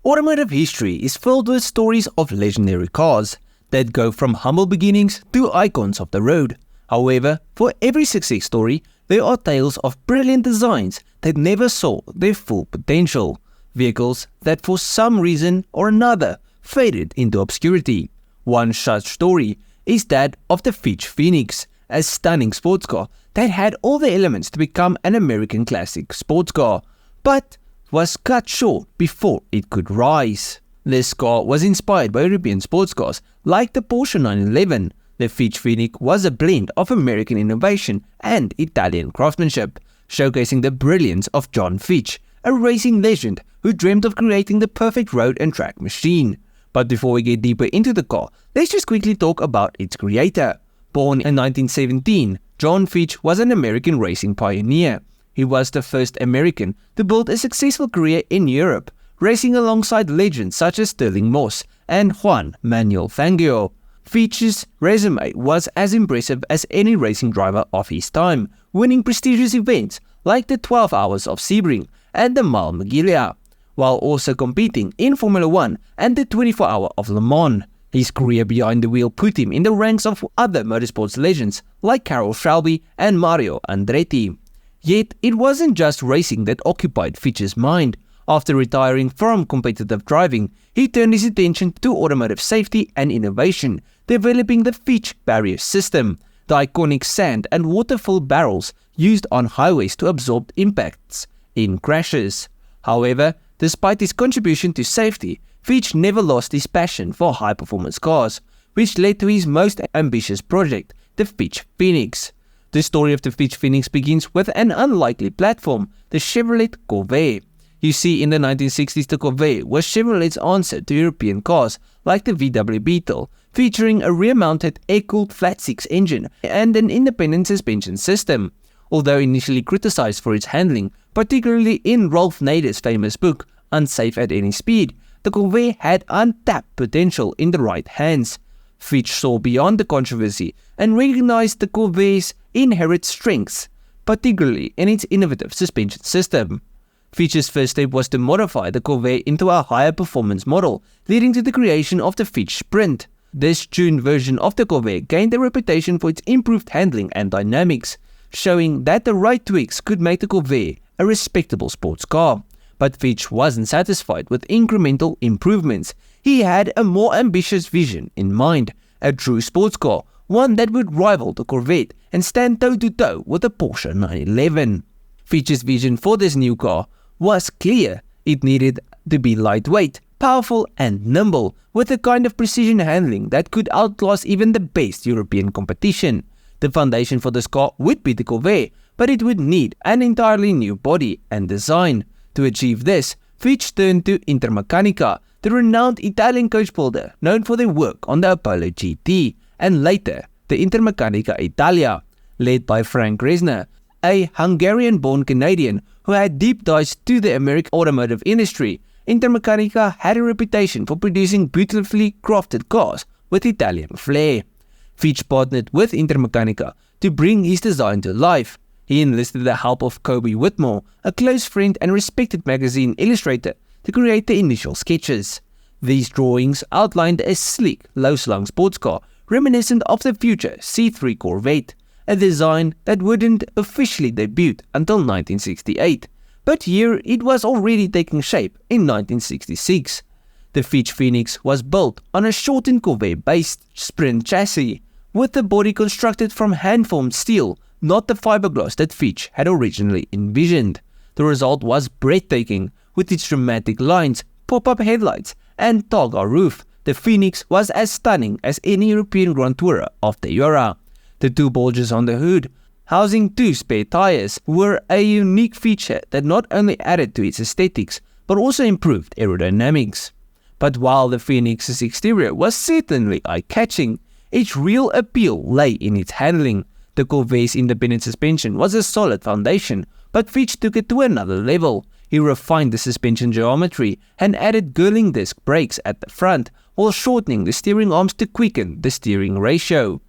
Automotive history is filled with stories of legendary cars that go from humble beginnings to icons of the road. However, for every success story, there are tales of brilliant designs that never saw their full potential. Vehicles that for some reason or another faded into obscurity. One such story is that of the Fitch Phoenix, a stunning sports car that had all the elements to become an American classic sports car, but was cut short before it could rise. This car was inspired by European sports cars like the Porsche 911. The Fitch Phoenix was a blend of American innovation and Italian craftsmanship, showcasing the brilliance of John Fitch, a racing legend who dreamed of creating the perfect road and track machine. But before we get deeper into the car, let's just quickly talk about its creator. Born in 1917, John Fitch was an American racing pioneer. He was the first American to build a successful career in Europe, racing alongside legends such as Stirling Moss and Juan Manuel Fangio. Fitch's resume was as impressive as any racing driver of his time, winning prestigious events like the 12 Hours of Sebring and the Mile Miglia, while also competing in Formula 1 and the 24 Hour of Le Mans. His career behind the wheel put him in the ranks of other motorsports legends like Carroll Shelby and Mario Andretti. Yet, it wasn't just racing that occupied Fitch's mind. After retiring from competitive driving, he turned his attention to automotive safety and innovation, developing the Fitch barrier system, the iconic sand and water-filled barrels used on highways to absorb impacts in crashes. However, despite his contribution to safety, Fitch never lost his passion for high-performance cars, which led to his most ambitious project, the Fitch Phoenix. The story of the Fitch Phoenix begins with an unlikely platform, the Chevrolet Corvair. You see, in the 1960s, the Corvair was Chevrolet's answer to European cars like the VW Beetle, featuring a rear-mounted air-cooled flat-six engine and an independent suspension system. Although initially criticized for its handling, particularly in Rolf Nader's famous book, Unsafe at Any Speed, the Corvair had untapped potential in the right hands. Fitch saw beyond the controversy and recognized the Corvair's inherent strengths, particularly in its innovative suspension system. Fitch's first step was to modify the Corvair into a higher performance model, leading to the creation of the Fitch Sprint. This tuned version of the Corvair gained a reputation for its improved handling and dynamics, showing that the right tweaks could make the Corvair a respectable sports car. But Fitch wasn't satisfied with incremental improvements. He had a more ambitious vision in mind, a true sports car, one that would rival the Corvette and stand toe-to-toe with the Porsche 911. Fitch's vision for this new car was clear. It needed to be lightweight, powerful and nimble, with a kind of precision handling that could outclass even the best European competition. The foundation for this car would be the Corvair, but it would need an entirely new body and design. To achieve this, Fitch turned to Intermeccanica, the renowned Italian coach builder known for their work on the Apollo GT, and later the Intermeccanica Italia, led by Frank Resner, a Hungarian-born Canadian who had deep ties to the American automotive industry. Intermeccanica had a reputation for producing beautifully crafted cars with Italian flair. Fitch partnered with Intermeccanica to bring his design to life. He enlisted the help of Kobe Whitmore, a close friend and respected magazine illustrator, to create the initial sketches. These drawings outlined a sleek, low-slung sports car reminiscent of the future C3 Corvette, a design that wouldn't officially debut until 1968, but here it was already taking shape in 1966. The Fitch Phoenix was built on a shortened Corvair-based sprint chassis, with the body constructed from hand-formed steel, not the fiberglass that Fitch had originally envisioned. The result was breathtaking. With its dramatic lines, pop-up headlights, and Targa roof, the Phoenix was as stunning as any European Grand Tourer of the era. The two bulges on the hood, housing two spare tires, were a unique feature that not only added to its aesthetics, but also improved aerodynamics. But while the Phoenix's exterior was certainly eye-catching, its real appeal lay in its handling. The Corvair's independent suspension was a solid foundation, but Fitch took it to another level. He refined the suspension geometry and added girling disc brakes at the front, while shortening the steering arms to quicken the steering ratio.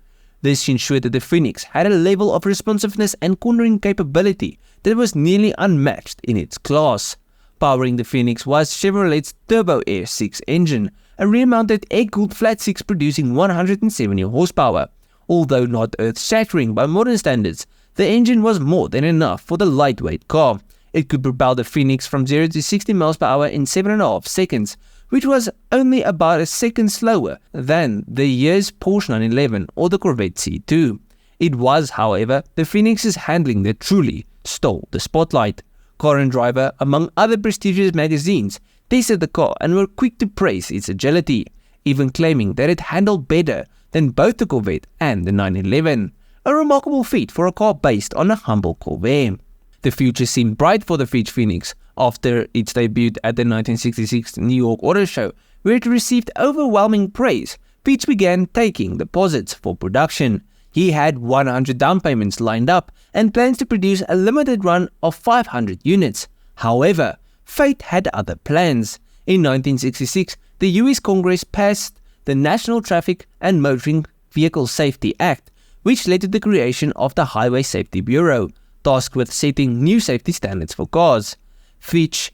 This ensured that the Phoenix had a level of responsiveness and cornering capability that was nearly unmatched in its class. Powering the Phoenix was Chevrolet's Turbo Air 6 engine, a rear-mounted air-cooled flat 6 producing 170 horsepower. Although not earth-shattering by modern standards, the engine was more than enough for the lightweight car. It could propel the Phoenix from 0 to 60 miles per hour in 7.5 seconds, which was only about a second slower than the year's Porsche 911 or the Corvette C2. It was, however, the Phoenix's handling that truly stole the spotlight. Car and Driver, among other prestigious magazines, tested the car and were quick to praise its agility, even claiming that it handled better than both the Corvette and the 911, a remarkable feat for a car based on a humble Corvair. The future seemed bright for the Fitch Phoenix after its debut at the 1966 New York Auto Show, where it received overwhelming praise. Fitch began taking deposits for production. He had 100 down payments lined up and plans to produce a limited run of 500 units. However, fate had other plans. In 1966, the US Congress passed the National Traffic and Motoring Vehicle Safety Act, which led to the creation of the Highway Safety Bureau, tasked with setting new safety standards for cars. Fitch,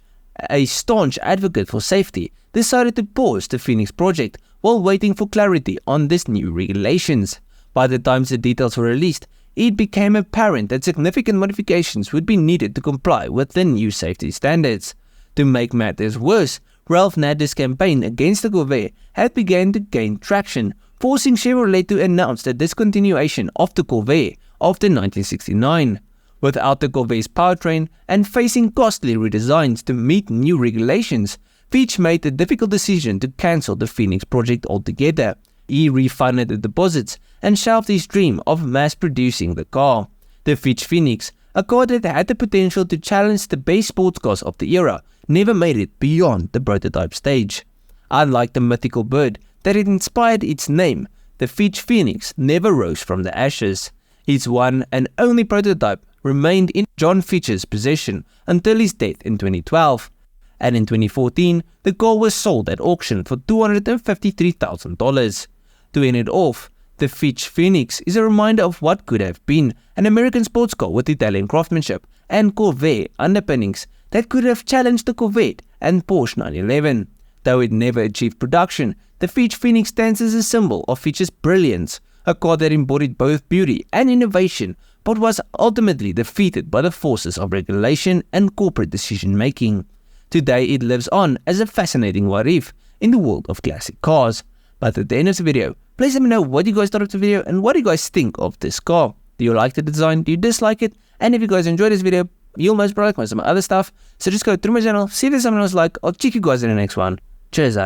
a staunch advocate for safety, decided to pause the Phoenix project while waiting for clarity on these new regulations. By the time the details were released, it became apparent that significant modifications would be needed to comply with the new safety standards. To make matters worse, Ralph Nader's campaign against the Corvair had begun to gain traction, forcing Chevrolet to announce the discontinuation of the Corvair after 1969. Without the Corvair's powertrain and facing costly redesigns to meet new regulations, Fitch made the difficult decision to cancel the Phoenix project altogether. He refunded the deposits and shelved his dream of mass-producing the car. The Fitch Phoenix, a car that had the potential to challenge the best sports cars of the era, never made it beyond the prototype stage. Unlike the mythical bird that had inspired its name, the Fitch Phoenix never rose from the ashes. Its one and only prototype remained in John Fitch's possession until his death in 2012. And in 2014, the car was sold at auction for $253,000. To end it off, the Fitch Phoenix is a reminder of what could have been an American sports car with Italian craftsmanship and Corvair underpinnings that could have challenged the Corvette and Porsche 911. Though it never achieved production, the Fitch Phoenix stands as a symbol of Fitch's brilliance, a car that embodied both beauty and innovation, but was ultimately defeated by the forces of regulation and corporate decision-making. Today it lives on as a fascinating what-if in the world of classic cars. But at the end of the video, please let me know what you guys thought of the video and what do you guys think of this car. Do you like the design? Do you dislike it? And if you guys enjoyed this video, you'll most probably like some other stuff. So just go through my channel, see if there's something else like. I'll check you guys in the next one. Cheers,